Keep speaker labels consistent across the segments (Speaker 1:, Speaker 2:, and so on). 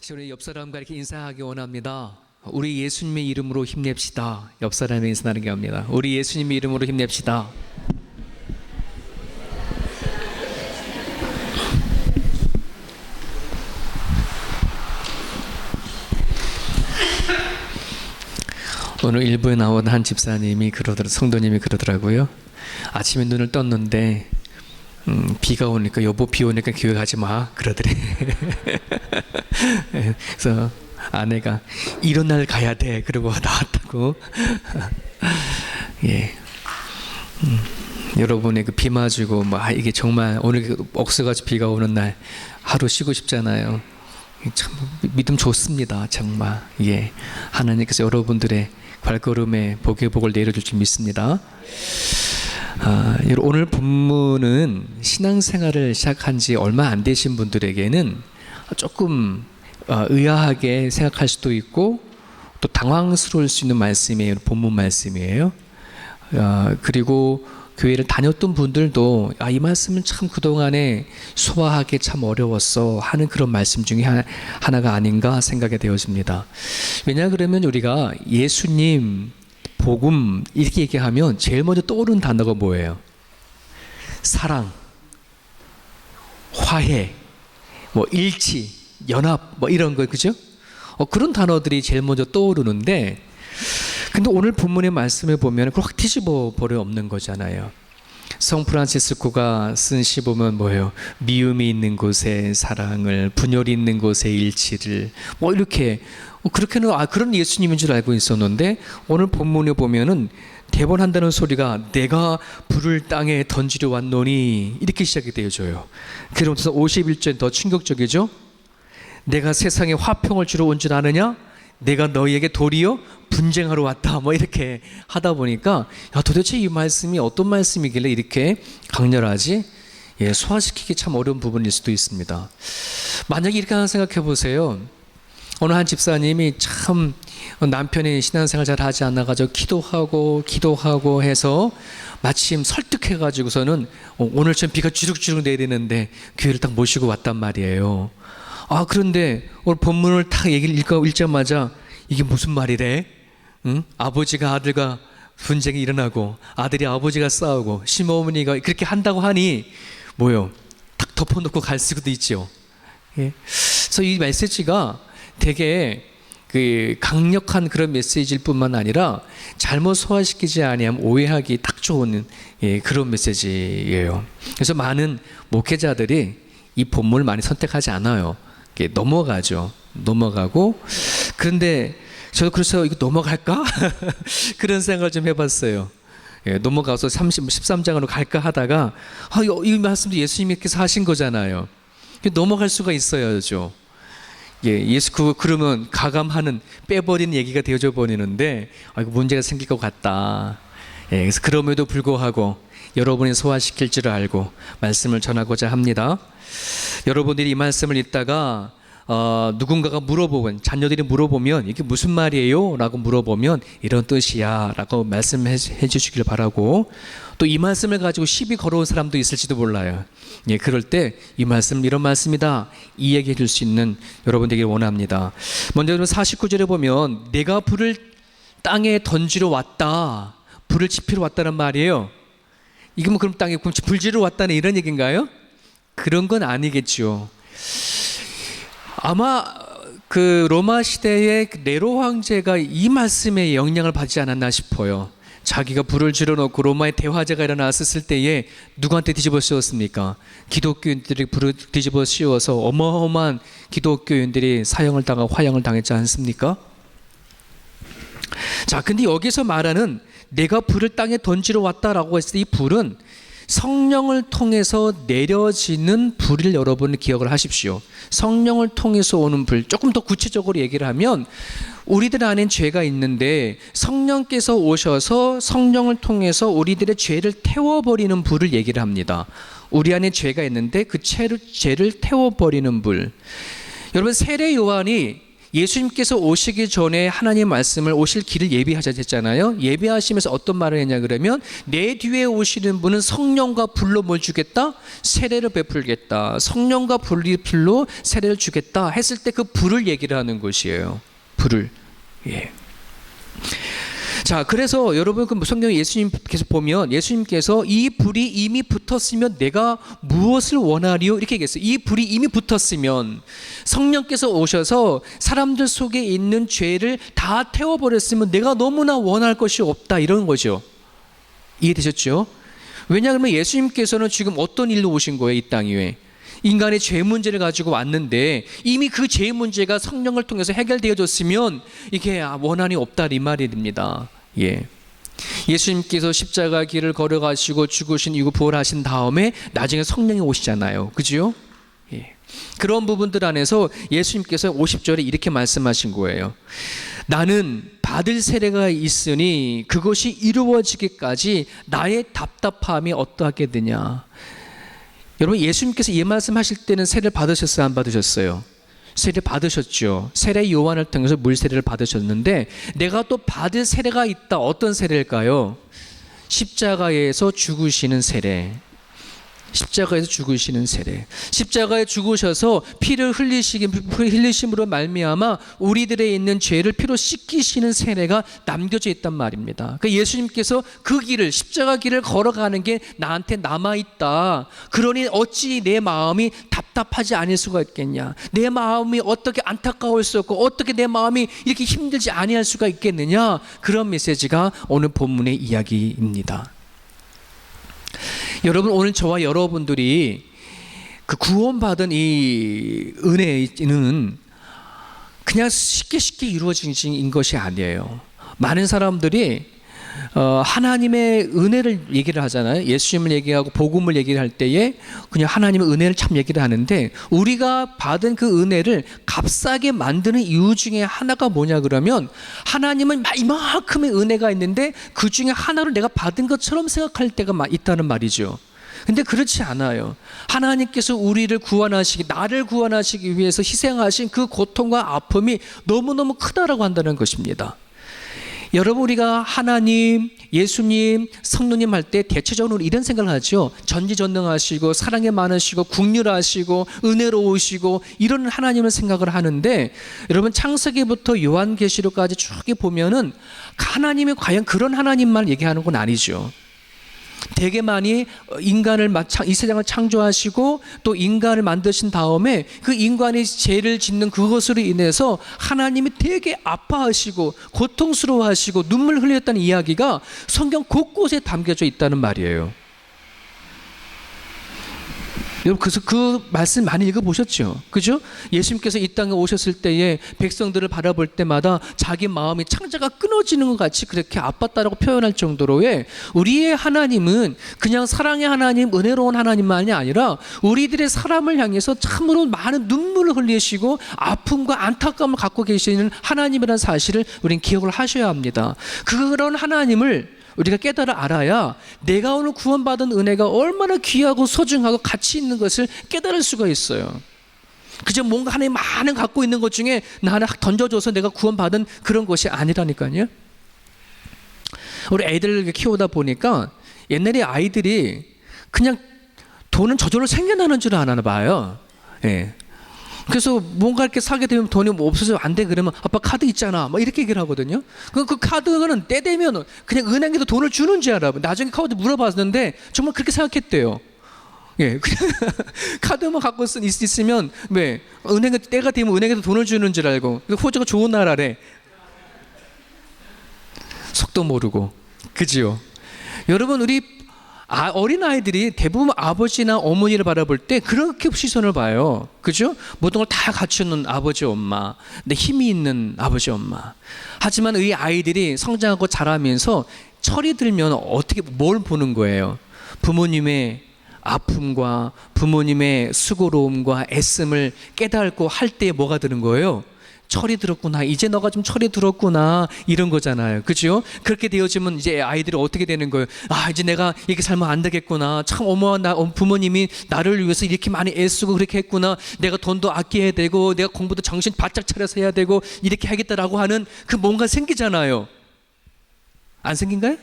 Speaker 1: 우리 옆 사람과 이렇게 인사하기 원합니다. 우리 예수님의 이름으로 힘냅시다. 옆 사람에 인사하는 게 합니다. 우리 예수님의 이름으로 힘냅시다. 오늘 일부에 나온 한 집사님이 성도님이 그러더라고요. 아침에 눈을 떴는데 비가 오니까 여보 비 오니까 교회 가지 마 그러더래. 그래서 아내가 이런 날 가야 돼 그러고 나왔다고. 예. 여러분의 그 비 맞고 이게 정말 오늘 억수같이 비가 오는 날 하루 쉬고 싶잖아요. 참 믿음 좋습니다. 정말. 예. 하나님께서 여러분들의 발걸음에 복의 복을 내려줄 줄 믿습니다. 오늘 본문은 신앙생활을 시작한 지 얼마 안 되신 분들에게는 조금 의아하게 생각할 수도 있고 또 당황스러울 수 있는 말씀이에요. 본문 말씀이에요. 그리고 교회를 다녔던 분들도 이 말씀은 참 그동안에 소화하기 참 어려웠어 하는 그런 말씀 중에 하나가 아닌가 생각이 되어집니다. 왜냐 그러면 우리가 예수님 복음 이렇게 얘기하면 제일 먼저 떠오르는 단어가 뭐예요? 사랑, 화해, 일치, 연합 이런 거 그죠? 그런 단어들이 제일 먼저 떠오르는데 근데 오늘 본문의 말씀을 보면 그걸 확 뒤집어 버려 없는 거잖아요. 성 프란치스코가 쓴 시 보면 뭐예요? 미움이 있는 곳에 사랑을, 분열이 있는 곳에 일치를 이렇게 그렇게는 그런 예수님인 줄 알고 있었는데 오늘 본문에 보면은 대번한다는 소리가 내가 불을 땅에 던지려 왔노니 이렇게 시작이 되어져요. 그러면서 51절 더 충격적이죠? 내가 세상에 화평을 주러 온 줄 아느냐? 내가 너희에게 도리어 분쟁하러 왔다. 이렇게 하다 보니까 도대체 이 말씀이 어떤 말씀이길래 이렇게 강렬하지? 예, 소화시키기 참 어려운 부분일 수도 있습니다. 만약에 이렇게 하나 생각해 보세요. 어느 한 집사님이 참 남편이 신앙생활 잘 하지 않아가지고 기도하고 해서 마침 설득해가지고서는 오늘 좀 비가 주룩주룩 내리는데 교회를 딱 모시고 왔단 말이에요. 그런데 오늘 본문을 딱 얘기를 읽자마자 이게 무슨 말이래? 응? 아버지가 아들과 분쟁이 일어나고 아들이 아버지가 싸우고 시어머니가 그렇게 한다고 하니 딱 덮어놓고 갈 수도 있죠. 예. 그래서 이 메시지가 되게 강력한 그런 메시지일 뿐만 아니라 잘못 소화시키지 아니하면 오해하기 딱 좋은 그런 메시지예요. 그래서 많은 목회자들이 이 본문을 많이 선택하지 않아요. 넘어가고 그런데 저도 그래서 이거 넘어갈까? 그런 생각을 좀 해봤어요. 넘어가서 13장으로 갈까 하다가 이 말씀도 예수님께서 하신 거잖아요. 넘어갈 수가 있어야죠. 예수 그러면 가감하는 빼버리는 얘기가 되어져 버리는데 이거 문제가 생길 것 같다. 그래서 그럼에도 불구하고 여러분이 소화시킬 줄 알고 말씀을 전하고자 합니다. 여러분들이 이 말씀을 읽다가 누군가가 자녀들이 물어보면 이게 무슨 말이에요? 라고 물어보면 이런 뜻이야 라고 말씀해 주시길 바라고 또 이 말씀을 가지고 시비 걸어온 사람도 있을지도 몰라요. 그럴 때 이 말씀 이런 말씀이다 이 얘기해 줄 수 있는 여러분 되길 원합니다. 먼저 49절에 보면 내가 불을 땅에 던지러 왔다. 불을 지피러 왔다는 말이에요. 이게 그럼 땅에 불 지러 왔다는 이런 얘기인가요? 그런 건 아니겠죠. 아마 그 로마 시대의 네로 황제가 이 말씀에 영향을 받지 않았나 싶어요. 자기가 불을 지러놓고 로마의 대화제가 일어났을 때에 누구한테 뒤집어 씌웠습니까? 기독교인들이 불을 뒤집어 씌워서 어마어마한 기독교인들이 사형을 당하고 화형을 당했지 않습니까? 자, 근데 여기서 말하는 내가 불을 땅에 던지러 왔다라고 했을 때 이 불은 성령을 통해서 내려지는 불을 여러분 기억을 하십시오. 성령을 통해서 오는 불. 조금 더 구체적으로 얘기를 하면 우리들 안엔 죄가 있는데 성령께서 오셔서 성령을 통해서 우리들의 죄를 태워버리는 불을 얘기를 합니다. 우리 안에 죄가 있는데 그 죄를 태워버리는 불. 여러분 세례 요한이 예수님께서 오시기 전에 하나님 말씀을 오실 길을 예비하자 했잖아요. 예비하시면서 어떤 말을 했냐 그러면 내 뒤에 오시는 분은 성령과 불로 뭘 주겠다? 세례를 베풀겠다. 성령과 불로 세례를 주겠다 했을 때 그 불을 얘기를 하는 것이에요. 불을. 예. 자, 그래서 여러분 그 성경 예수님께서 보면 예수님께서 이 불이 이미 붙었으면 내가 무엇을 원하리요? 이렇게 얘기했어요. 이 불이 이미 붙었으면 성령께서 오셔서 사람들 속에 있는 죄를 다 태워버렸으면 내가 너무나 원할 것이 없다 이런 거죠. 이해되셨죠? 왜냐하면 예수님께서는 지금 어떤 일로 오신 거예요? 이 땅 위에. 인간의 죄 문제를 가지고 왔는데 이미 그 죄 문제가 성령을 통해서 해결되어졌으면 이게 원한이 없다 이 말이 됩니다. 예. 예수님께서 십자가 길을 걸어가시고 죽으신 이후 부활하신 다음에 나중에 성령이 오시잖아요. 그죠? 예. 그런 부분들 안에서 예수님께서 50절에 이렇게 말씀하신 거예요. 나는 받을 세례가 있으니 그것이 이루어지기까지 나의 답답함이 어떠하겠느냐. 여러분 예수님께서 이 말씀하실 때는 세례를 받으셨어요? 안 받으셨어요? 세례 받으셨죠. 세례 요한을 통해서 물 세례를 받으셨는데 내가 또 받을 세례가 있다. 어떤 세례일까요? 십자가에서 죽으시는 세례. 십자가에서 죽으시는 세례. 십자가에 죽으셔서 피를 흘리심으로 말미암아 우리들의 있는 죄를 피로 씻기시는 세례가 남겨져 있단 말입니다. 그러니까 예수님께서 그 길을 십자가 길을 걸어가는 게 나한테 남아있다. 그러니 어찌 내 마음이 답답하지 않을 수가 있겠냐. 내 마음이 어떻게 안타까울 수 없고 어떻게 내 마음이 이렇게 힘들지 아니할 수가 있겠느냐. 그런 메시지가 오늘 본문의 이야기입니다. 여러분 오늘 저와 여러분들이 그 구원받은 이 은혜는 그냥 쉽게 이루어진 것이 아니에요. 많은 사람들이 하나님의 은혜를 얘기를 하잖아요. 예수님을 얘기하고 복음을 얘기를 할 때에 그냥 하나님의 은혜를 참 얘기를 하는데 우리가 받은 그 은혜를 값싸게 만드는 이유 중에 하나가 뭐냐 그러면 하나님은 이만큼의 은혜가 있는데 그 중에 하나를 내가 받은 것처럼 생각할 때가 있다는 말이죠. 근데 그렇지 않아요. 하나님께서 우리를 구원하시기, 나를 구원하시기 위해서 희생하신 그 고통과 아픔이 너무너무 크다라고 한다는 것입니다. 여러분 우리가 하나님, 예수님, 성령님 할 때 대체적으로 이런 생각을 하죠. 전지전능하시고 사랑이 많으시고 국률하시고 은혜로우시고 이런 하나님을 생각을 하는데 여러분 창세기부터 요한계시록까지 쭉 보면은 하나님이 과연 그런 하나님만 얘기하는 건 아니죠. 되게 많이 인간을 이 세상을 창조하시고 또 인간을 만드신 다음에 그 인간이 죄를 짓는 그것으로 인해서 하나님이 되게 아파하시고 고통스러워하시고 눈물 흘렸다는 이야기가 성경 곳곳에 담겨져 있다는 말이에요. 여러분 그래서 그 말씀 많이 읽어보셨죠? 그죠? 예수님께서 이 땅에 오셨을 때에 백성들을 바라볼 때마다 자기 마음이 창자가 끊어지는 것 같이 그렇게 아팠다라고 표현할 정도로의 우리의 하나님은 그냥 사랑의 하나님, 은혜로운 하나님만이 아니라 우리들의 사람을 향해서 참으로 많은 눈물을 흘리시고 아픔과 안타까움을 갖고 계시는 하나님이라는 사실을 우리는 기억을 하셔야 합니다. 그런 하나님을 우리가 깨달아 알아야 내가 오늘 구원받은 은혜가 얼마나 귀하고 소중하고 가치 있는 것을 깨달을 수가 있어요. 그저 뭔가 하나님 많은 갖고 있는 것 중에 나 하나 던져줘서 내가 구원받은 그런 것이 아니라니까요. 우리 애들을 키우다 보니까 옛날에 아이들이 그냥 돈은 저절로 생겨나는 줄 아나 봐요. 예. 그래서 뭔가 이렇게 사게 되면 돈이 없어서 안 돼 그러면 아빠 카드 있잖아 막 이렇게 얘기를 하거든요. 그 카드는 때 되면 그냥 은행에서 돈을 주는 줄 알아. 나중에 카드 물어봤는데 정말 그렇게 생각했대요. 예, 그냥 카드만 갖고 있으면 왜 은행에 때가 되면 은행에서 돈을 주는 줄 알고 호주가 좋은 나라래. 속도 모르고 그지요. 여러분 우리 어린아이들이 대부분 아버지나 어머니를 바라볼 때 그렇게 시선을 봐요. 그죠? 모든 걸 다 갖추는 아버지 엄마, 근데 힘이 있는 아버지 엄마. 하지만 이 아이들이 성장하고 자라면서 철이 들면 어떻게 뭘 보는 거예요? 부모님의 아픔과 부모님의 수고로움과 애씀을 깨닫고 할 때 뭐가 드는 거예요? 철이 들었구나, 이제 너가 좀 철이 들었구나, 이런 거잖아요. 그죠? 그렇게 되어지면 이제 아이들이 어떻게 되는 거예요? 아, 이제 내가 이렇게 살면 안 되겠구나. 참 부모님이 나를 위해서 이렇게 많이 애쓰고 그렇게 했구나. 내가 돈도 아껴야 되고 내가 공부도 정신 바짝 차려서 해야 되고 이렇게 하겠다라고 하는 그 뭔가 생기잖아요. 안 생긴가요?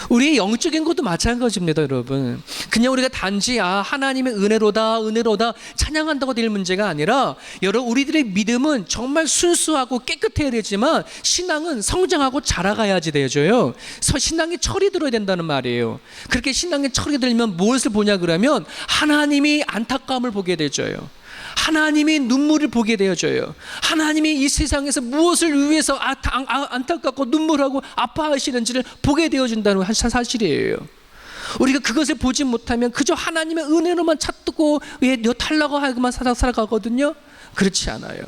Speaker 1: 우리 영적인 것도 마찬가지입니다, 여러분. 그냥 우리가 단지 하나님의 은혜로다 찬양한다고 될 문제가 아니라, 여러분, 우리들의 믿음은 정말 순수하고 깨끗해야 되지만 신앙은 성장하고 자라가야지 되어져요. 신앙에 철이 들어야 된다는 말이에요. 그렇게 신앙에 철이 들면 무엇을 보냐 그러면 하나님이 안타까움을 보게 되어져요. 하나님이 눈물을 보게 되어져요. 하나님이 이 세상에서 무엇을 위해서 안타깝고 눈물하고 아파하시는지를 보게 되어진다는 사실이에요. 우리가 그것을 보지 못하면 그저 하나님의 은혜로만 찾고 탈라고 하고만 살아가거든요. 그렇지 않아요.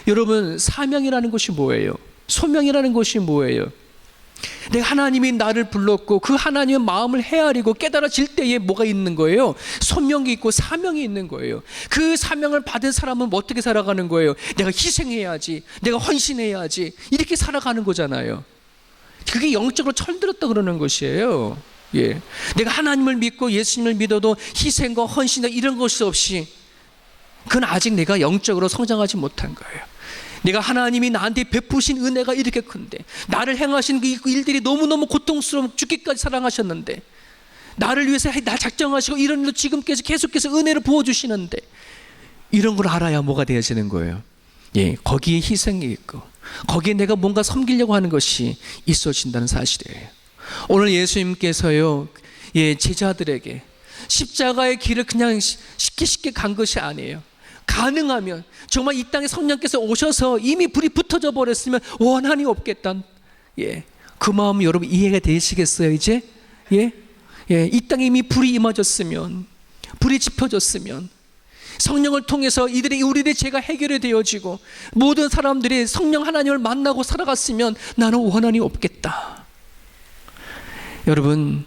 Speaker 1: 여러분, 사명이라는 것이 뭐예요? 소명이라는 것이 뭐예요? 내가 하나님이 나를 불렀고 그 하나님의 마음을 헤아리고 깨달아질 때에 뭐가 있는 거예요? 소명이 있고 사명이 있는 거예요. 그 사명을 받은 사람은 어떻게 살아가는 거예요? 내가 희생해야지, 내가 헌신해야지, 이렇게 살아가는 거잖아요. 그게 영적으로 철들었다 그러는 것이에요. 예. 내가 하나님을 믿고 예수님을 믿어도 희생과 헌신 이런 것이 없이, 그건 아직 내가 영적으로 성장하지 못한 거예요. 내가 하나님이 나한테 베푸신 은혜가 이렇게 큰데, 나를 행하신 그 일들이 너무너무 고통스러워 죽기까지 사랑하셨는데, 나를 위해서 날 작정하시고 이런 일로 지금까지 계속해서 은혜를 부어주시는데, 이런 걸 알아야 뭐가 되어지는 거예요. 예, 거기에 희생이 있고 거기에 내가 뭔가 섬기려고 하는 것이 있어진다는 사실이에요. 오늘 예수님께서요, 예, 제자들에게 십자가의 길을 그냥 쉽게 간 것이 아니에요. 가능하면 정말 이 땅에 성령께서 오셔서 이미 불이 붙어져 버렸으면 원한이 없겠다. 예, 그 마음 여러분 이해가 되시겠어요? 이제 이 땅에 이미 불이 임하졌으면, 불이 지펴졌으면, 성령을 통해서 우리들의 죄가 해결이 되어지고 모든 사람들이 성령 하나님을 만나고 살아갔으면 나는 원한이 없겠다. 여러분,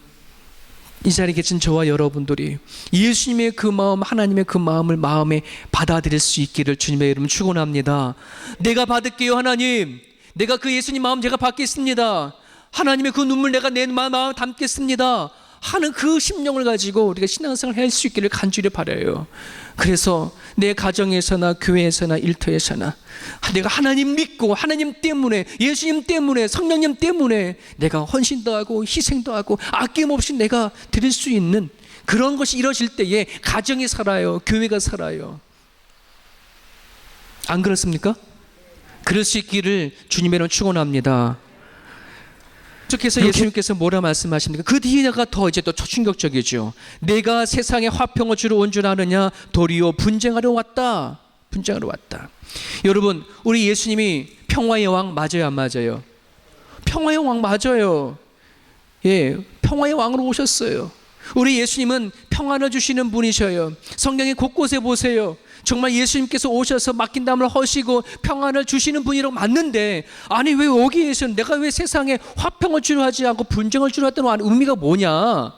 Speaker 1: 이 자리에 계신 저와 여러분들이 예수님의 그 마음, 하나님의 그 마음을 마음에 받아들일 수 있기를 주님의 이름 축원합니다. 내가 받을게요, 하나님. 내가 그 예수님 마음 제가 받겠습니다. 하나님의 그 눈물 내가 내 마음 담겠습니다 하는 그 심령을 가지고 우리가 신앙생활을 할 수 있기를 간절히 바라요. 그래서 내 가정에서나 교회에서나 일터에서나 내가 하나님 믿고 하나님 때문에, 예수님 때문에, 성령님 때문에 내가 헌신도 하고 희생도 하고 아낌없이 내가 드릴 수 있는 그런 것이 이루어질 때에 가정이 살아요, 교회가 살아요. 안 그렇습니까? 그럴 수 있기를 주님의 이름으로 축원합니다. 계속해서 예수님께서 뭐라 말씀하십니까? 그 뒤에가 더 이제 또 초충격적이죠. 내가 세상에 화평을 주러 온 줄 아느냐? 도리어 분쟁하러 왔다. 분쟁하러 왔다. 여러분, 우리 예수님이 평화의 왕 맞아요, 안 맞아요? 평화의 왕 맞아요. 예, 평화의 왕으로 오셨어요. 우리 예수님은 평안을 주시는 분이셔요. 성경의 곳곳에 보세요. 정말 예수님께서 오셔서 맡긴 담을 허시고 평안을 주시는 분이라고 맞는데, 아니 왜 여기에서 내가 왜 세상에 화평을 주려 하지 않고 분쟁을 주려 했던 의미가 뭐냐?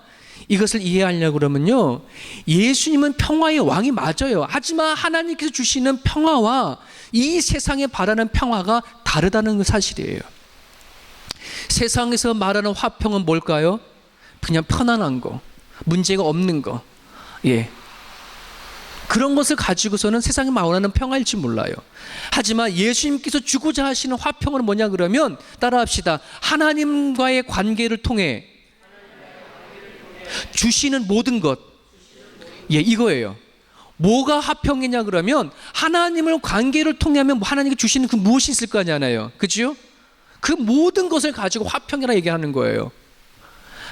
Speaker 1: 이것을 이해하려고 그러면요, 예수님은 평화의 왕이 맞아요. 하지만 하나님께서 주시는 평화와 이 세상에 바라는 평화가 다르다는 사실이에요. 세상에서 말하는 화평은 뭘까요? 그냥 편안한 거, 문제가 없는 거, 예, 그런 것을 가지고서는 세상에 말하는 평화일지 몰라요. 하지만 예수님께서 주고자 하시는 화평은 뭐냐 그러면, 따라합시다. 하나님과의 관계를 통해 주시는 모든 것, 예, 이거예요. 뭐가 화평이냐 그러면, 하나님을 관계를 통해 하면 하나님께 주시는 그 무엇이 있을 거 아니에요, 그죠? 그 모든 것을 가지고 화평이라 얘기하는 거예요.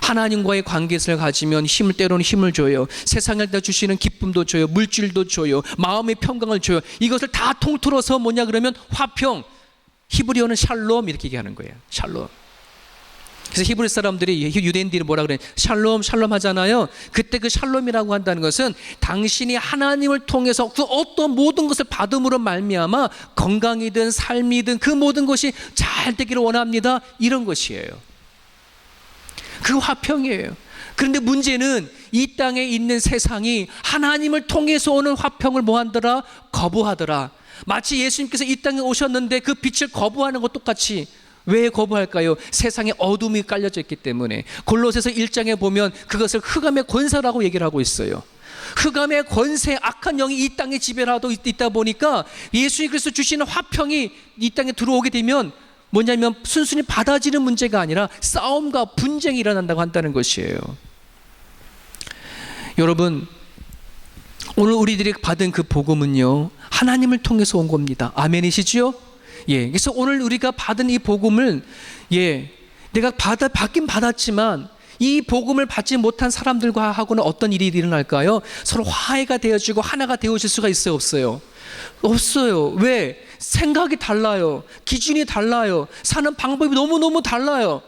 Speaker 1: 하나님과의 관계를 가지면 때로는 힘을 줘요. 세상에다 주시는 기쁨도 줘요. 물질도 줘요. 마음의 평강을 줘요. 이것을 다 통틀어서 뭐냐 그러면 화평, 히브리어는 샬롬 이렇게 얘기하는 거예요. 샬롬. 그래서 히브리 사람들이, 유대인들이 뭐라 그래? 샬롬 샬롬 하잖아요. 그때 그 샬롬이라고 한다는 것은 당신이 하나님을 통해서 그 어떤 모든 것을 받음으로 말미암아 건강이든 삶이든 그 모든 것이 잘 되기를 원합니다, 이런 것이에요. 그 화평이에요. 그런데 문제는 이 땅에 있는 세상이 하나님을 통해서 오는 화평을 뭐하더라? 거부하더라. 마치 예수님께서 이 땅에 오셨는데 그 빛을 거부하는 것 똑같이. 왜 거부할까요? 세상에 어둠이 깔려져 있기 때문에. 골로새서 1장에 보면 그것을 흑암의 권세라고 얘기를 하고 있어요. 흑암의 권세, 악한 영이 이 땅에 지배하고 있다 보니까 예수님 그리스도 주시는 화평이 이 땅에 들어오게 되면 뭐냐면 순순히 받아지는 문제가 아니라 싸움과 분쟁이 일어난다고 한다는 것이에요. 여러분, 오늘 우리들이 받은 그 복음은요, 하나님을 통해서 온 겁니다. 아멘이시죠? 예. 그래서 오늘 우리가 받은 이 복음을, 예, 내가 받긴 받았지만 이 복음을 받지 못한 사람들과 하고는 어떤 일이 일어날까요? 서로 화해가 되어지고 하나가 되어질 수가 있어요, 없어요? 없어요. 왜? 생각이 달라요. 기준이 달라요. 사는 방법이 너무너무 달라요.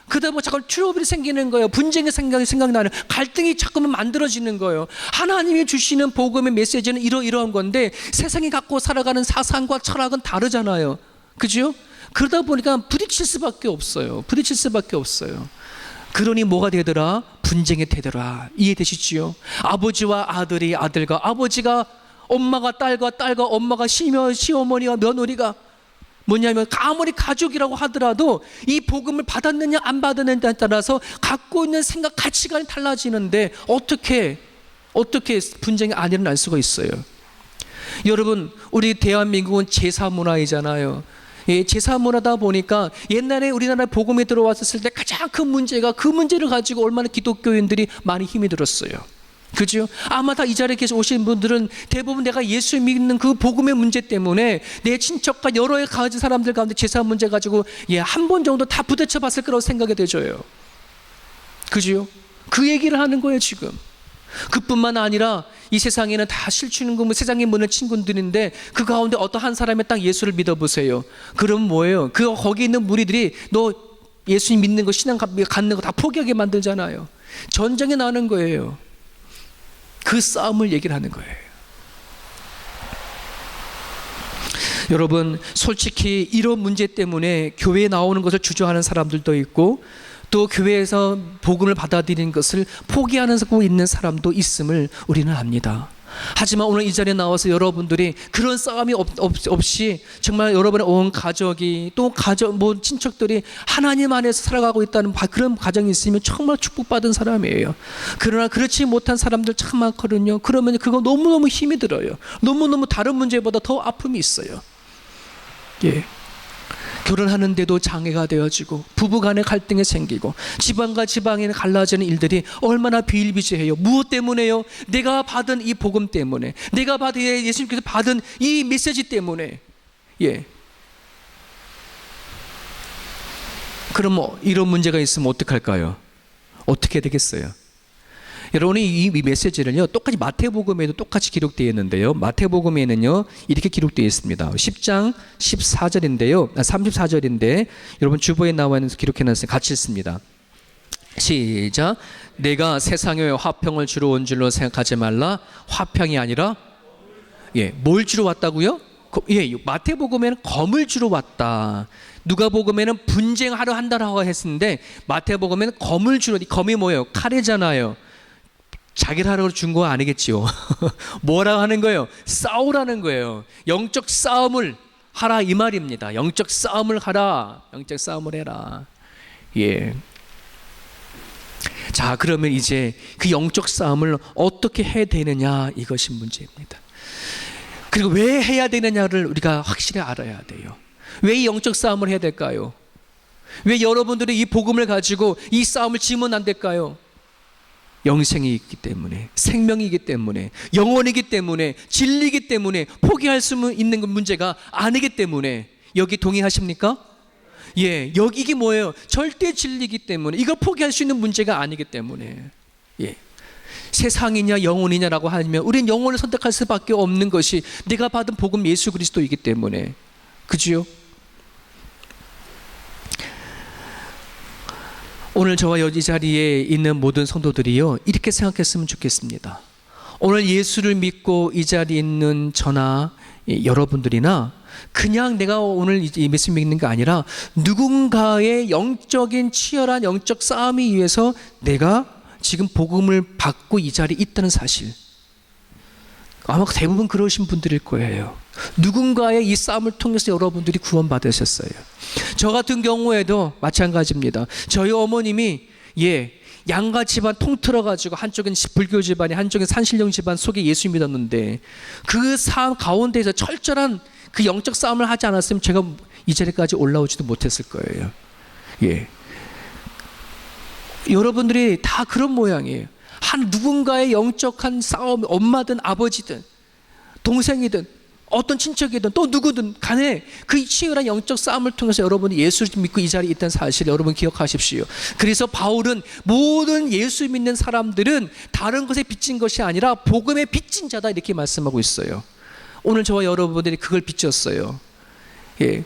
Speaker 1: 그러다 보면 자꾸 트러블이 생기는 거예요. 분쟁의 생각나는, 갈등이 자꾸만 만들어지는 거예요. 하나님이 주시는 복음의 메시지는 이러한 건데 세상이 갖고 살아가는 사상과 철학은 다르잖아요. 그죠? 그러다 보니까 부딪힐 수밖에 없어요. 부딪힐 수밖에 없어요. 그러니 뭐가 되더라? 분쟁이 되더라. 이해되시지요? 아버지와 아들이, 아들과 아버지가, 엄마가 딸과 딸과 엄마가 시어머니와 며느리가, 뭐냐면 아무리 가족이라고 하더라도 이 복음을 받았느냐 안 받았느냐에 따라서 갖고 있는 생각, 가치관이 달라지는데 어떻게 분쟁이 안 일어날 수가 있어요? 여러분, 우리 대한민국은 제사 문화이잖아요. 예, 제사 문화다 보니까 옛날에 우리나라에 복음이 들어왔을 때 가장 큰 문제가 그 문제를 가지고 얼마나 기독교인들이 많이 힘이 들었어요. 그죠? 아마 다 이 자리에 계신 오신 분들은 대부분 내가 예수 믿는 그 복음의 문제 때문에 내 친척과 여러 가지 사람들 가운데 제사 문제 가지고 한 번 정도 다 부딪혀 봤을 거라고 생각이 되져요. 그죠? 그 얘기를 하는 거예요, 지금. 그뿐만 아니라 이 세상에는 다 실추는 세상에 무는 친구들인데 그 가운데 어떤 한 사람이 딱 예수를 믿어보세요. 그럼 뭐예요? 거기 있는 무리들이 너 예수님 믿는 거, 신앙 갖는 거 다 포기하게 만들잖아요. 전쟁이 나는 거예요. 그 싸움을 얘기를 하는 거예요. 여러분, 솔직히 이런 문제 때문에 교회에 나오는 것을 주저하는 사람들도 있고 또 교회에서 복음을 받아들이는 것을 포기하는 있는 사람도 있음을 우리는 압니다. 하지만 오늘 이 자리에 나와서 여러분들이 그런 싸움이 없이 정말 여러분의 온 가족이 또 친척들이 하나님 안에서 살아가고 있다는 그런 가정이 있으면 정말 축복받은 사람이에요. 그러나 그렇지 못한 사람들 참 많거든요. 그러면 그거 너무너무 힘이 들어요. 너무너무 다른 문제보다 더 아픔이 있어요. 예. 결혼하는데도 장애가 되어지고 부부간에 갈등이 생기고 지방과 지방에 갈라지는 일들이 얼마나 비일비재해요. 무엇 때문에요? 내가 받은 이 복음 때문에, 내가 받은 예수님께서 받은 이 메시지 때문에. 예. 그럼 이런 문제가 있으면 어떡할까요? 어떻게 되겠어요? 여러분이 이 메시지를요, 똑같이 마태복음에도 똑같이 기록되어 있는데요. 마태복음에는요, 이렇게 기록되어 있습니다. 10장 14절인데요. 34절인데, 여러분 주보에 나와 있는 기록해놨으니 같이 읽습니다. 시작. 내가 세상에 화평을 주러 온 줄로 생각하지 말라. 화평이 아니라, 뭘 주러 왔다고요? 마태복음에는 검을 주러 왔다. 누가복음에는 분쟁하러 한다라고 했는데, 마태복음에는 검을 주러, 검이 뭐예요? 칼이잖아요. 자기를 하라고 준 거 아니겠지요. 뭐라고 하는 거예요? 싸우라는 거예요. 영적 싸움을 하라 이 말입니다. 영적 싸움을 하라. 영적 싸움을 해라. 예. 자, 그러면 이제 그 영적 싸움을 어떻게 해야 되느냐, 이것이 문제입니다. 그리고 왜 해야 되느냐를 우리가 확실히 알아야 돼요. 왜 이 영적 싸움을 해야 될까요? 왜 여러분들이 이 복음을 가지고 이 싸움을 지면 안 될까요? 영생이 있기 때문에, 생명이기 때문에, 영원이기 때문에, 진리이기 때문에, 포기할 수 있는 문제가 아니기 때문에. 여기 동의하십니까? 예, 여기 이게 뭐예요? 절대 진리이기 때문에, 이걸 포기할 수 있는 문제가 아니기 때문에. 예, 세상이냐 영혼이냐라고 하면 우리는 영혼을 선택할 수밖에 없는 것이 내가 받은 복음 예수 그리스도이기 때문에. 그지요? 오늘 저와 이 자리에 있는 모든 성도들이요, 이렇게 생각했으면 좋겠습니다. 오늘 예수를 믿고 이 자리에 있는 저나 여러분들이나 그냥 내가 오늘 이 말씀 믿는 게 아니라 누군가의 영적인 치열한 영적 싸움에 의해서 내가 지금 복음을 받고 이 자리에 있다는 사실, 아마 대부분 그러신 분들일 거예요. 누군가의 이 싸움을 통해서 여러분들이 구원받으셨어요. 저 같은 경우에도 마찬가지입니다. 저희 어머님이 양가 집안 통틀어가지고 한쪽은 불교 집안이, 한쪽은 산신령 집안 속에 예수 믿었는데 그 삶 가운데에서 철저한 그 영적 싸움을 하지 않았으면 제가 이 자리까지 올라오지도 못했을 거예요. 여러분들이 다 그런 모양이에요. 한 누군가의 영적한 싸움, 엄마든 아버지든 동생이든 어떤 친척이든 또 누구든 간에 그 치열한 영적 싸움을 통해서 여러분이 예수를 믿고 이 자리에 있다는 사실을 여러분 기억하십시오. 그래서 바울은 모든 예수 믿는 사람들은 다른 것에 빚진 것이 아니라 복음에 빚진 자다 이렇게 말씀하고 있어요. 오늘 저와 여러분들이 그걸 빚졌어요.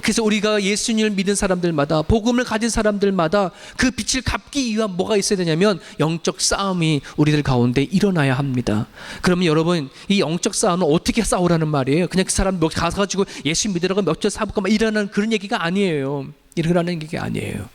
Speaker 1: 그래서 우리가 예수님을 믿는 사람들마다, 복음을 가진 사람들마다 그 빛을 갚기 위한 뭐가 있어야 되냐면 영적 싸움이 우리들 가운데 일어나야 합니다. 그러면 여러분, 이 영적 싸움은 어떻게 싸우라는 말이에요? 그냥 그 사람 가가지고 예수 믿으라고 몇 절 사볼까 막 이러는 그런 얘기가 아니에요. 이러라는 얘기가 아니에요.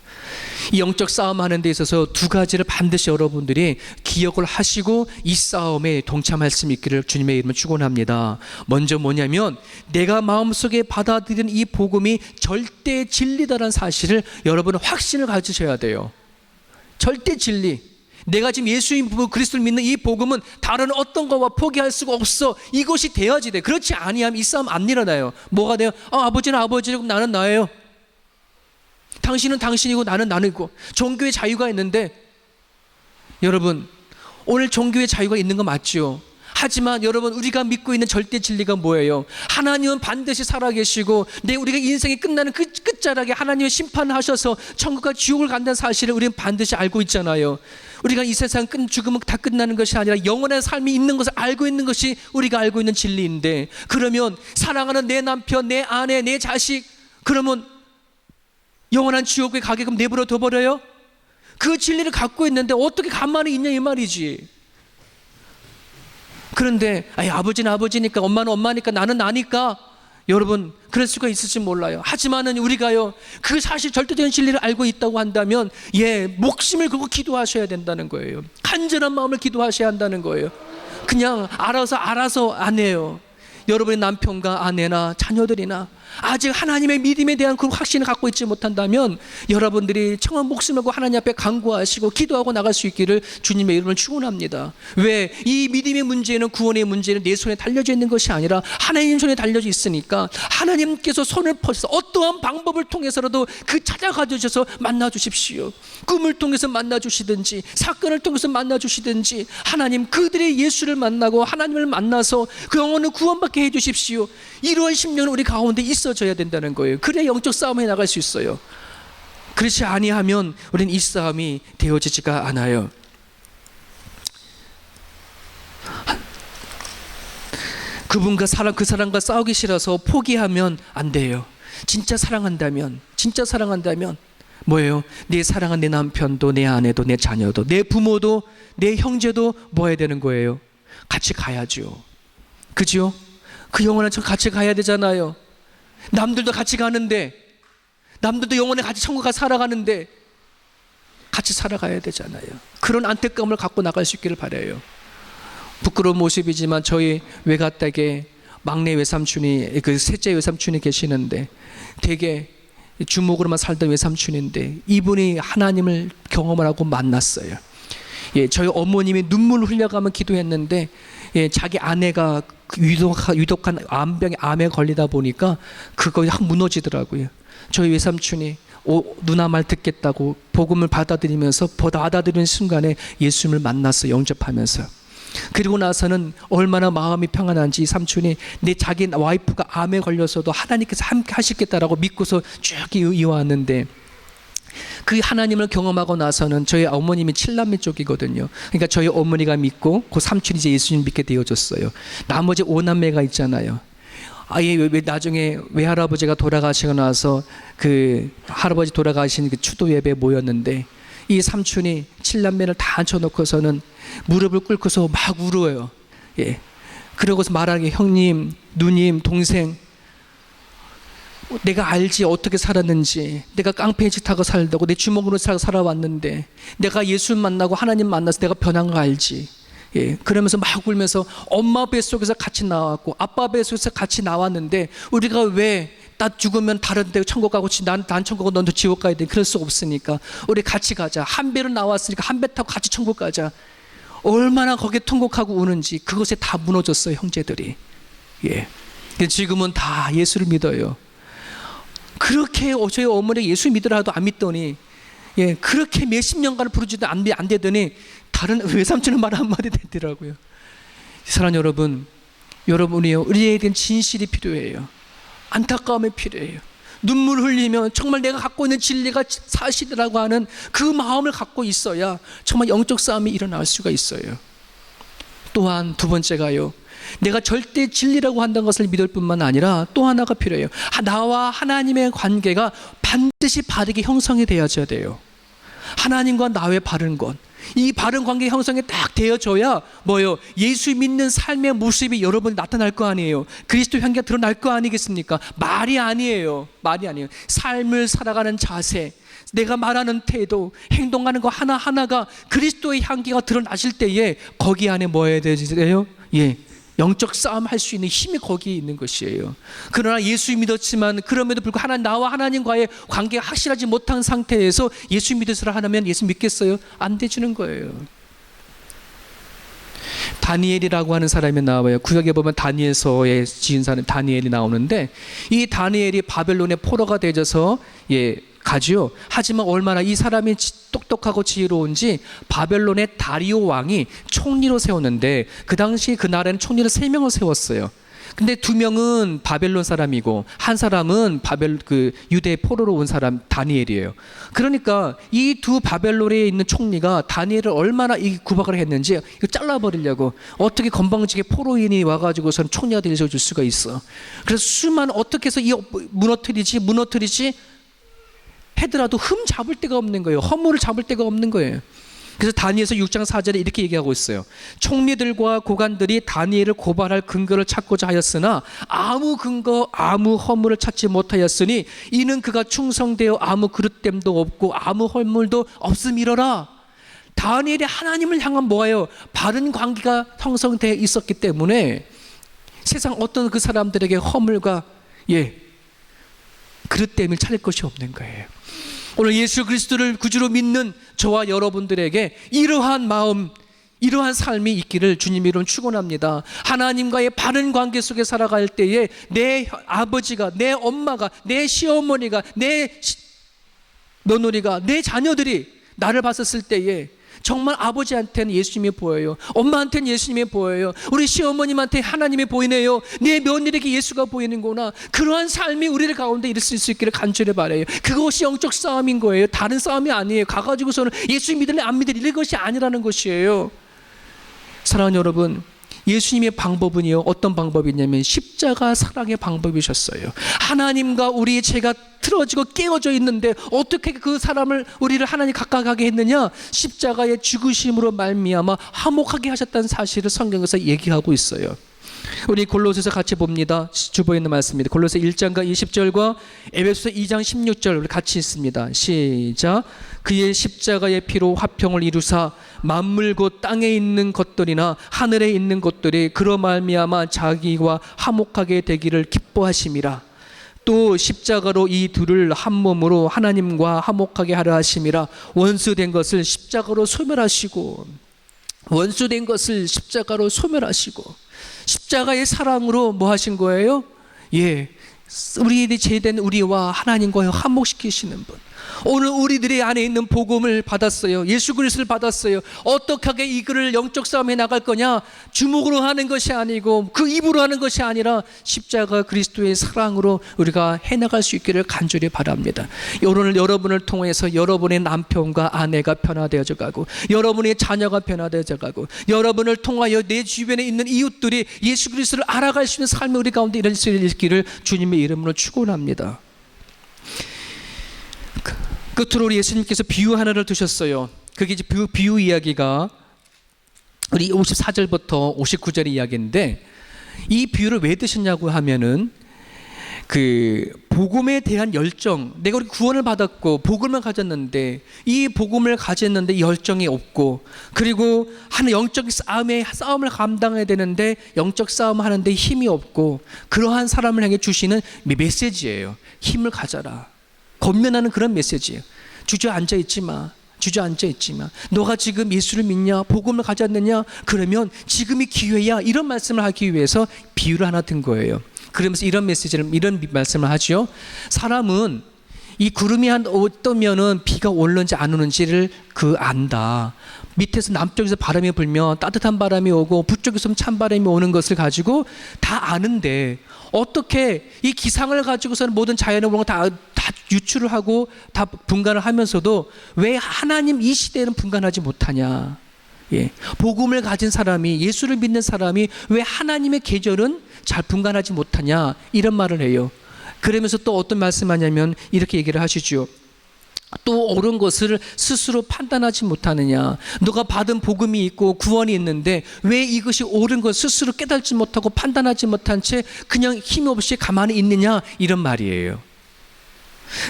Speaker 1: 이 영적 싸움 하는 데 있어서 두 가지를 반드시 여러분들이 기억을 하시고 이 싸움에 동참할 수 있기를 주님의 이름으로 축원합니다. 먼저 뭐냐면 내가 마음속에 받아들인 이 복음이 절대 진리다라는 사실을 여러분은 확신을 가지셔야 돼요. 절대 진리. 내가 지금 예수 그리스도를 믿는 이 복음은 다른 어떤 것과 포기할 수가 없어. 이것이 돼야지 돼. 그렇지 아니하면 이 싸움 안 일어나요. 뭐가 돼요? 아버지는 아버지고 나는 나예요. 당신은 당신이고 나는 나이고. 종교의 자유가 있는데 여러분, 오늘 종교의 자유가 있는 거 맞죠? 하지만 여러분, 우리가 믿고 있는 절대 진리가 뭐예요? 하나님은 반드시 살아계시고 우리가 인생이 끝나는 그 끝자락에 하나님의 심판하셔서 천국과 지옥을 간다는 사실을 우리는 반드시 알고 있잖아요. 우리가 이 세상 죽으면 다 끝나는 것이 아니라 영원한 삶이 있는 것을 알고 있는 것이 우리가 알고 있는 진리인데, 그러면 사랑하는 내 남편, 내 아내, 내 자식, 그러면 영원한 지옥에 가게끔 내버려 둬버려요? 그 진리를 갖고 있는데 어떻게 가만히 있냐 이 말이지. 그런데 아버지는 아버지니까, 엄마는 엄마니까, 나는 나니까, 여러분 그럴 수가 있을지 몰라요. 하지만은 우리가요, 그 사실 절대적인 진리를 알고 있다고 한다면 목숨을 걸고 기도하셔야 된다는 거예요. 간절한 마음을 기도하셔야 한다는 거예요. 그냥 알아서 안 해요. 여러분의 남편과 아내나 자녀들이나 아직 하나님의 믿음에 대한 그 확신을 갖고 있지 못한다면 여러분들이 청한 목숨을 걸고 하나님 앞에 간구하시고 기도하고 나갈 수 있기를 주님의 이름을 축원합니다. 왜? 이 믿음의 문제는, 구원의 문제는 내 손에 달려져 있는 것이 아니라 하나님 손에 달려져 있으니까 하나님께서 손을 펴서 어떠한 방법을 통해서라도 그 찾아가 주셔서 만나 주십시오. 꿈을 통해서 만나 주시든지 사건을 통해서 만나 주시든지 하나님 그들의 예수를 만나고 하나님을 만나서 그 영혼을 구원받게 해 주십시오. 이러한 10년은 우리 가운데 있어져야 된다는 거예요. 그래야 영적 싸움에 나갈 수 있어요. 그렇지 아니하면 우리는 이 싸움이 되어지지가 않아요. 그 사람과 싸우기 싫어서 포기하면 안 돼요. 진짜 사랑한다면 뭐예요? 내 사랑한 내 남편도, 내 아내도, 내 자녀도, 내 부모도, 내 형제도 뭐 해야 되는 거예요? 같이 가야죠. 그죠? 그 영혼을 같이 가야 되잖아요. 남들도 같이 가는데, 남들도 영혼에 같이 천국 가서 살아가는데 같이 살아가야 되잖아요. 그런 안타까움을 갖고 나갈 수 있기를 바라요. 부끄러운 모습이지만 저희 외가댁에 막내 외삼촌이, 그 셋째 외삼촌이 계시는데 되게 주목으로만 살던 외삼촌인데 이분이 하나님을 경험을 하고 만났어요. 저희 어머님이 눈물 흘려가며 기도했는데 자기 아내가 유독한 암에 걸리다 보니까 그거 확 무너지더라고요. 저희 외삼촌이 누나 말 듣겠다고 복음을 받아들이면서 받아들이는 순간에 예수님을 만났어요. 영접하면서. 그리고 나서는 얼마나 마음이 평안한지 삼촌이 자기 와이프가 암에 걸려서도 하나님께서 함께 하시겠다라고 믿고서 쭉 이어왔는데, 그 하나님을 경험하고 나서는 저희 어머님이 7남매 쪽이거든요. 그러니까 저희 어머니가 믿고 그 삼촌이 이제 예수님 믿게 되어졌어요. 나머지 5남매가 있잖아요. 나중에 외할아버지가 돌아가시고 나서 그 할아버지 돌아가신 그 추도 예배에 모였는데 이 삼촌이 7남매를 다 앉혀놓고서는 무릎을 꿇고서 막 울어요. 그러고서 말하는 게, 형님, 누님, 동생, 내가 알지 어떻게 살았는지. 내가 깡패 짓 하고 살다고 내 주먹으로 살아왔는데 내가 예수 만나고 하나님 만나서 내가 변한 거 알지. 예, 그러면서 막 울면서 엄마 뱃속에서 같이 나왔고 아빠 뱃속에서 같이 나왔는데 우리가 왜 나 죽으면 다른 데 천국 가고 난 천국 가고 넌 지옥 가야 돼. 그럴 수 없으니까 우리 같이 가자. 한 배로 나왔으니까 한 배 타고 같이 천국 가자. 얼마나 거기에 통곡하고 우는지 그것에 다 무너졌어요, 형제들이. 예. 지금은 다 예수를 믿어요. 그렇게 저희 어머니가 예수 믿으라도 안 믿더니, 예, 그렇게 몇십 년간을 부르지도 안 되더니 다른 외삼촌의 말 한마디 되더라고요. 사랑하는 여러분, 여러분이요, 우리에겐 진실이 필요해요. 안타까움이 필요해요. 눈물 흘리면 정말 내가 갖고 있는 진리가 사실이라고 하는 그 마음을 갖고 있어야 정말 영적 싸움이 일어날 수가 있어요. 또한 두 번째가요, 내가 절대 진리라고 한다는 것을 믿을 뿐만 아니라 또 하나가 필요해요. 나와 하나님의 관계가 반드시 바르게 형성이 되어져야 돼요. 하나님과 나의 바른 것, 이 바른 관계 형성이 딱 되어져야 뭐예요? 예수 믿는 삶의 모습이 여러분이 나타날 거 아니에요. 그리스도 향기가 드러날 거 아니겠습니까? 말이 아니에요. 말이 아니에요. 삶을 살아가는 자세, 내가 말하는 태도, 행동하는 거 하나하나가 그리스도의 향기가 드러나실 때에 거기 안에 뭐 해야 되세요? 예, 영적 싸움 할 수 있는 힘이 거기에 있는 것이에요. 그러나 예수 믿었지만 그럼에도 불구하고 나와 하나님과의 관계가 확실하지 못한 상태에서 예수 믿으시라 하면 예수 믿겠어요? 안 되지는 거예요. 다니엘이라고 하는 사람이 나와요. 구약에 보면 다니엘서에 지은 사람 다니엘이 나오는데, 이 다니엘이 바벨론의 포로가 되어서 가지요. 하지만 얼마나 이 사람이 똑똑하고 지혜로운지 바벨론의 다리오 왕이 총리로 세웠는데, 그 당시 그 나라에는 총리를 3명을 세웠어요. 근데 2명은 바벨론 사람이고 한 사람은 유대 포로로 온 사람 다니엘이에요. 그러니까 이 두 바벨론에 있는 총리가 다니엘을 얼마나 이 구박을 했는지 이거 잘라버리려고, 어떻게 건방지게 포로인이 와가지고선 총리가 되어줄 수가 있어. 그래서 수많은 어떻게 해서 이 무너뜨리지 해더라도 흠 잡을 데가 없는 거예요. 허물을 잡을 데가 없는 거예요. 그래서 다니엘서 6장 4절에 이렇게 얘기하고 있어요. 총리들과 고관들이 다니엘을 고발할 근거를 찾고자 하였으나 아무 근거, 아무 허물을 찾지 못하였으니 이는 그가 충성되어 아무 그릇됨도 없고 아무 허물도 없음이러라. 다니엘이 하나님을 향한 뭐예요? 바른 관계가 형성되어 있었기 때문에 세상 어떤 그 사람들에게 허물과 그릇됨을 찾을 것이 없는 거예요. 오늘 예수 그리스도를 구주로 믿는 저와 여러분들에게 이러한 마음, 이러한 삶이 있기를 주님 이름 축원합니다. 하나님과의 바른 관계 속에 살아갈 때에 내 아버지가, 내 엄마가, 내 시어머니가, 내 며느리가, 내 자녀들이 나를 봤었을 때에 정말 아버지한테는 예수님이 보여요. 엄마한테는 예수님이 보여요. 우리 시어머님한테 하나님이 보이네요. 내 며느리에게 예수가 보이는구나. 그러한 삶이 우리를 가운데 있을 수 있기를 간절히 바라요. 그것이 영적 싸움인 거예요. 다른 싸움이 아니에요. 가가지고서는 예수 믿을래 안 믿을래 이런 것이 아니라는 것이에요. 사랑하는 여러분, 예수님의 방법은요, 어떤 방법이냐면 십자가 사랑의 방법이셨어요. 하나님과 우리의 죄가 틀어지고 깨어져 있는데 어떻게 그 사람을, 우리를 하나님 가까이 했느냐? 십자가의 죽으심으로 말미암아 화목하게 하셨다는 사실을 성경에서 얘기하고 있어요. 우리 골로새서 같이 봅니다. 주보에 있는 말씀입니다. 골로새 1장과 20절과 에베소서 2장 16절 우리 같이 있습니다. 시작. 그의 십자가의 피로 화평을 이루사 만물 곧 땅에 있는 것들이나 하늘에 있는 것들이 그로 말미암아 자기와 화목하게 되기를 기뻐하심이라. 또 십자가로 이 둘을 한 몸으로 하나님과 화목하게 하려 하심이라. 원수된 것을 십자가로 소멸하시고, 원수된 것을 십자가로 소멸하시고, 십자가의 사랑으로 뭐 하신 거예요? 우리들이 죄된 우리와 하나님과 화목시키시는 분. 오늘 우리들의 안에 있는 복음을 받았어요. 예수 그리스도를 받았어요. 어떻게 이거를 영적 싸움에 나갈 거냐? 주먹으로 하는 것이 아니고 그 입으로 하는 것이 아니라 십자가 그리스도의 사랑으로 우리가 해나갈 수 있기를 간절히 바랍니다. 오늘 여러분을 통해서 여러분의 남편과 아내가 변화되어져 가고, 여러분의 자녀가 변화되어져 가고, 여러분을 통하여 내 주변에 있는 이웃들이 예수 그리스도를 알아갈 수 있는 삶이 우리 가운데 이룰 수 있기를 주님의 이름으로 축원합니다. 끝으로 우리 예수님께서 비유 하나를 두셨어요. 그게 이제 비유 이야기가 우리 54절부터 59절의 이야기인데, 이 비유를 왜 드셨냐고 하면은 그 복음에 대한 열정, 내가 우리 구원을 받았고 복음을 가졌는데 이 복음을 가졌는데 열정이 없고, 그리고 하는 영적 싸움을 감당해야 되는데 영적 싸움 하는데 힘이 없고, 그러한 사람을 향해 주시는 메시지예요. 힘을 가져라. 권면하는 그런 메시지예요. 주저앉아 있지 마. 주저앉아 있지 마. 너가 지금 예수를 믿냐? 복음을 가졌느냐? 그러면 지금이 기회야. 이런 말씀을 하기 위해서 비유를 하나 든 거예요. 그러면서 이런 말씀을 하죠. 사람은 이 구름이 떠면은 비가 오는지 안 오는지를 안다. 밑에서 남쪽에서 바람이 불면 따뜻한 바람이 오고 북쪽에서 찬 바람이 오는 것을 가지고 다 아는데, 어떻게 이 기상을 가지고서는 모든 자연의 모든 걸 다 유출을 하고 다 분간을 하면서도 왜 하나님 이 시대에는 분간하지 못하냐? 예, 복음을 가진 사람이, 예수를 믿는 사람이 왜 하나님의 계절은 잘 분간하지 못하냐? 이런 말을 해요. 그러면서 또 어떤 말씀하냐면 이렇게 얘기를 하시죠. 또 옳은 것을 스스로 판단하지 못하느냐? 너가 받은 복음이 있고 구원이 있는데 왜 이것이 옳은 것 스스로 깨닫지 못하고 판단하지 못한 채 그냥 힘없이 가만히 있느냐? 이런 말이에요.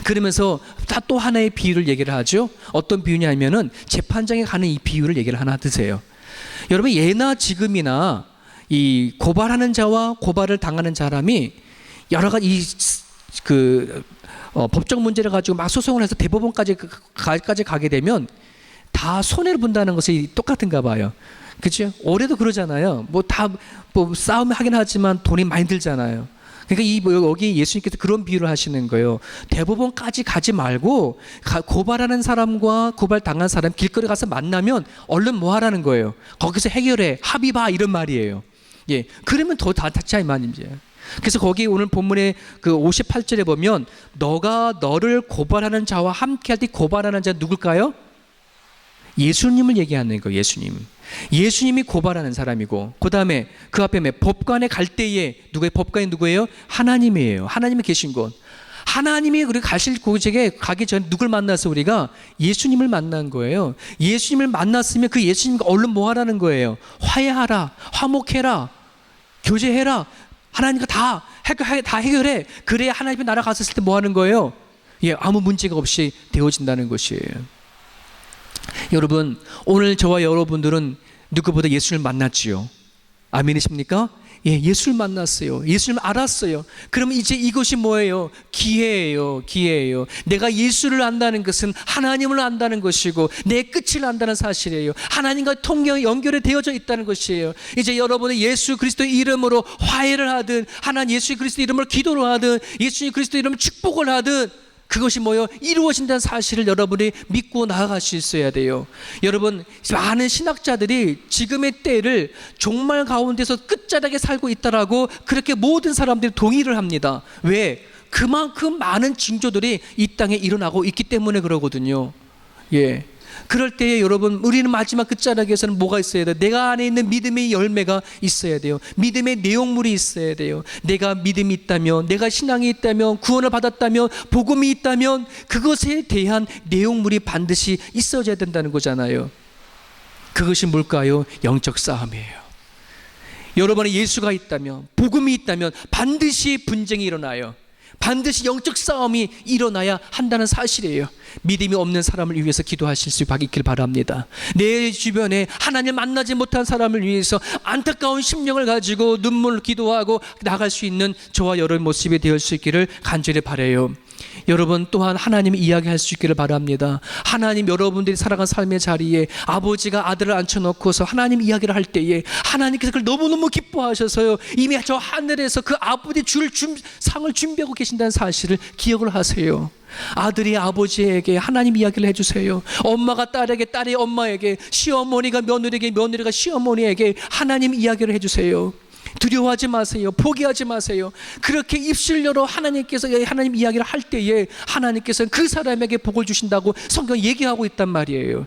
Speaker 1: 그러면서 또 하나의 비유를 얘기를 하죠. 어떤 비유냐면은 재판장에 가는 이 비유를 얘기를 하나 드세요. 여러분, 예나 지금이나 이 고발하는 자와 고발을 당하는 사람이 여러 가지 법적 문제를 가지고 막 소송을 해서 대법원까지 가게 되면 다 손해를 본다는 것이 똑같은가 봐요. 그렇죠? 올해도 그러잖아요. 싸움을 하긴 하지만 돈이 많이 들잖아요. 그러니까 여기 예수님께서 그런 비유를 하시는 거예요. 대법원까지 가지 말고 고발하는 사람과 고발 당한 사람 길거리 가서 만나면 얼른 뭐 하라는 거예요. 거기서 해결해, 합의 봐, 이런 말이에요. 예, 그러면 더 다치 말입니다. 그래서 거기 오늘 본문의 그 58절에 보면 너가 너를 고발하는 자와 함께 할 때 고발하는 자 누굴까요? 예수님을 얘기하는 거예요. 예수님이 고발하는 사람이고, 그 다음에 그 앞에 법관에 갈 때에 법관이 누구예요? 하나님이에요. 하나님이 계신 곳. 하나님이 우리가 가실 곳에 가기 전에 누굴 만나서 우리가 예수님을 만난 거예요. 예수님을 만났으면 그 예수님과 얼른 뭐 하라는 거예요? 화해하라, 화목해라, 교제해라. 하나님과 다 해결해. 그래야 하나님의 나라 갔을 때 뭐 하는 거예요? 예, 아무 문제가 없이 되어진다는 것이에요. 여러분, 오늘 저와 여러분들은 누구보다 예수를 만났지요. 아멘이십니까? 예, 예수를 만났어요. 예수를 알았어요. 그러면 이제 이것이 뭐예요? 기회예요. 내가 예수를 안다는 것은 하나님을 안다는 것이고 내 끝을 안다는 사실이에요. 하나님과 연결이 되어져 있다는 것이에요. 이제 여러분은 예수 그리스도의 이름으로 화해를 하든, 하나님 예수 그리스도의 이름으로 기도를 하든, 예수 그리스도의 이름으로 축복을 하든, 그것이 뭐예요? 이루어진다는 사실을 여러분이 믿고 나아갈 수 있어야 돼요. 여러분, 많은 신학자들이 지금의 때를 종말 가운데서 끝자락에 살고 있다라고 그렇게 모든 사람들이 동의를 합니다. 왜? 그만큼 많은 징조들이 이 땅에 일어나고 있기 때문에 그러거든요. 예. 그럴 때에 여러분, 우리는 마지막 끝자락에서는 뭐가 있어야 돼요? 내가 안에 있는 믿음의 열매가 있어야 돼요. 믿음의 내용물이 있어야 돼요. 내가 믿음이 있다면, 내가 신앙이 있다면, 구원을 받았다면, 복음이 있다면 그것에 대한 내용물이 반드시 있어야 된다는 거잖아요. 그것이 뭘까요? 영적 싸움이에요. 여러분의 예수가 있다면, 복음이 있다면 반드시 분쟁이 일어나요. 반드시 영적 싸움이 일어나야 한다는 사실이에요. 믿음이 없는 사람을 위해서 기도하실 수 있길 바랍니다. 내 주변에 하나님을 만나지 못한 사람을 위해서 안타까운 심령을 가지고 눈물을 기도하고 나갈 수 있는 저와 여러분 모습이 되을 수 있기를 간절히 바라요. 여러분 또한 하나님이 이야기할 수 있기를 바랍니다. 하나님, 여러분들이 살아간 삶의 자리에 아버지가 아들을 앉혀놓고서 하나님 이야기를 할 때에 하나님께서 그걸 너무너무 기뻐하셔서요, 이미 저 하늘에서 그 아버지 줄 상을 준비하고 계신다는 사실을 기억을 하세요. 아들이 아버지에게 하나님 이야기를 해주세요. 엄마가 딸에게, 딸이 엄마에게, 시어머니가 며느리에게, 며느리가 시어머니에게 하나님 이야기를 해주세요. 두려워하지 마세요. 포기하지 마세요. 그렇게 입술 열어 하나님께서 하나님 이야기를 할 때에 하나님께서는 그 사람에게 복을 주신다고 성경 얘기하고 있단 말이에요.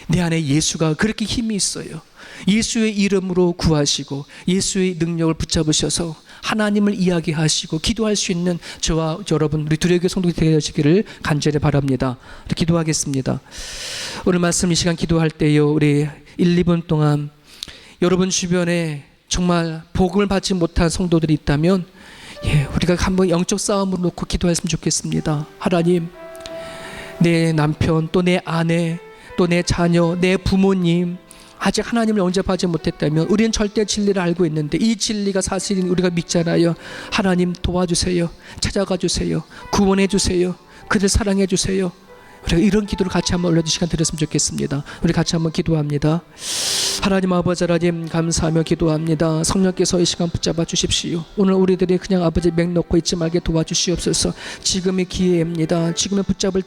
Speaker 1: 내 안에 예수가 그렇게 힘이 있어요. 예수의 이름으로 구하시고 예수의 능력을 붙잡으셔서 하나님을 이야기하시고 기도할 수 있는 저와 여러분, 우리 두려움의 성도가 되시기를 간절히 바랍니다. 기도하겠습니다. 오늘 말씀 이 시간 기도할 때요, 우리 1, 2분 동안 여러분 주변에 정말 복음을 받지 못한 성도들이 있다면 예, 우리가 한번 영적 싸움으로 놓고 기도했으면 좋겠습니다. 하나님, 내 남편, 또 내 아내, 또 내 자녀, 내 부모님 아직 하나님을 영접하지 못했다면 우리는 절대 진리를 알고 있는데 이 진리가 사실인 우리가 믿잖아요. 하나님 도와주세요. 찾아가 주세요. 구원해 주세요. 그들 사랑해 주세요. 우리가 이런 기도를 같이 한번 올려주신 시간 드렸으면 좋겠습니다. 우리 같이 한번 기도합니다. 하나님 아버지, 하나님 감사하며 기도합니다. 성령께서 이 시간 붙잡아 주십시오. 오늘 우리들이 그냥 아버지 맹 놓고 있지 말게 도와주시옵소서. 지금의 기회입니다. 지금의 붙잡을